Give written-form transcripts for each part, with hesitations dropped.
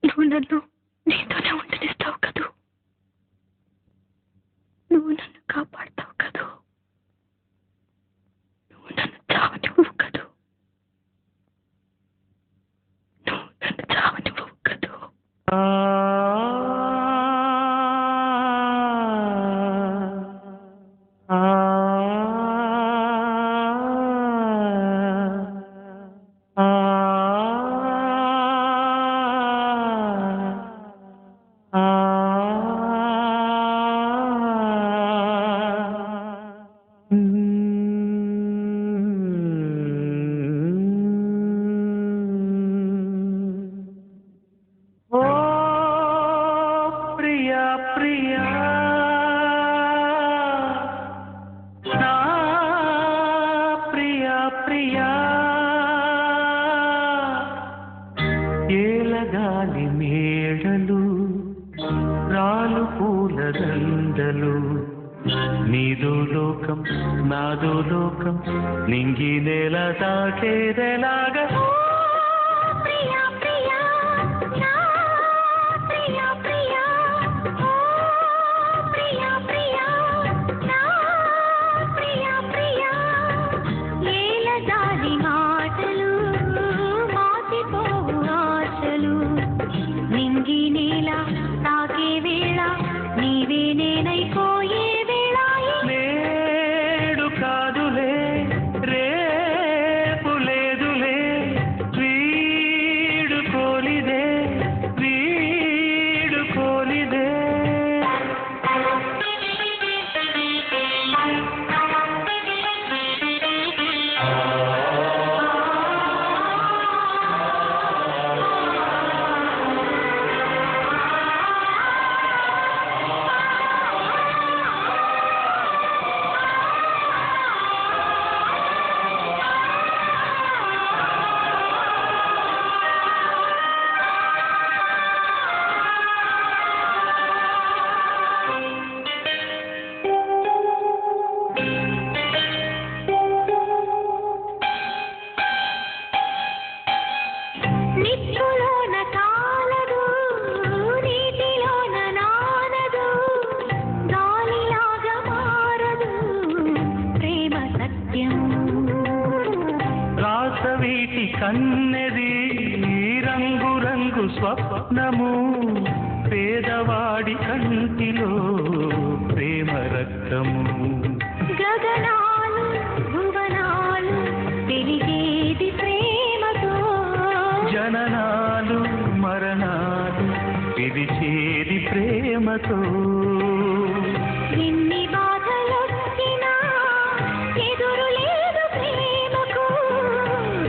నువ్వు నన్ను నీతోనే ఉండనిస్తావు కదూ, నువ్వు నన్ను కాపాడతావు కదూ, నువ్వు నన్ను చావనివ్వవు కదూ, నువ్వు నన్ను చావనివ్వవు కదూ. ఏలగాలి మేడలు రాలు పూల దండలు, నీదో లోకం నాదో లోకం, నింగి నేల తాకేదెలాగా. నేడు కాదులే రేపు లేదులే, వీడుకోలిదే వీడుకోలిదే. రాసవీటి కన్నెది రంగు రంగు స్వప్నము, పేదవాడి కంటిలో ప్రేమ రక్తము. గగనాలు భువనాలు పెరిగేది ప్రేమతో, జననాలు మరణాలు పిలిచేది ప్రేమతో. ఎన్ని బాధలొచ్చినా ఎదురు లేదు ప్రేమకు,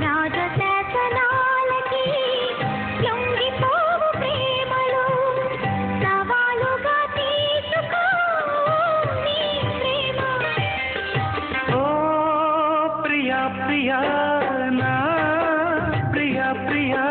రాజశాసనాలకి లొంగిపోవు ప్రేమలు, సవాలుగా తీసుకో నీ ప్రేమ. ఓ ప్రియా ప్రియా నా ప్రియా ప్రియా,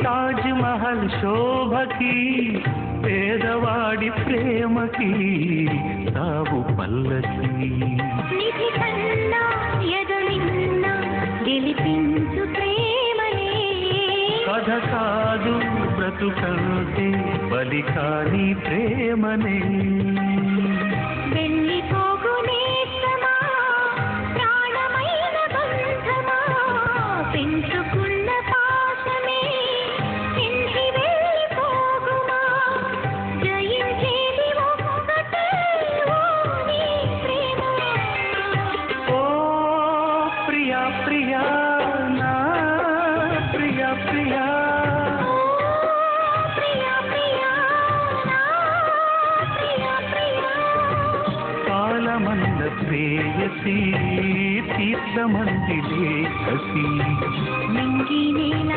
తాజ్ మహల్ శోభకి పేదవాడి ప్రేమకి తావు పల్లకి. నిధి కన్నా ఎదలిన్నా గెలిపించు ప్రేమనే, కథ కాదు బ్రతుకంటే బలి కాని ప్రేమనే వెళ్ళిపోగునేస్తమా ప్రాణమైన బంధమా పెంచుకున్న పాశమే ఇంటి వెళ్ళిపోగుమా జయించేది ఒక్కటే ఓ నీ ప్రేమ ఓ ప్రియా ప్రియా నా ప్రియా ప్రియా ప్రియా ప్రియా నా ప్రియా ప్రియా కాలమన్న ప్రేయసి తీర్థమందిలే కసి నింగి నేల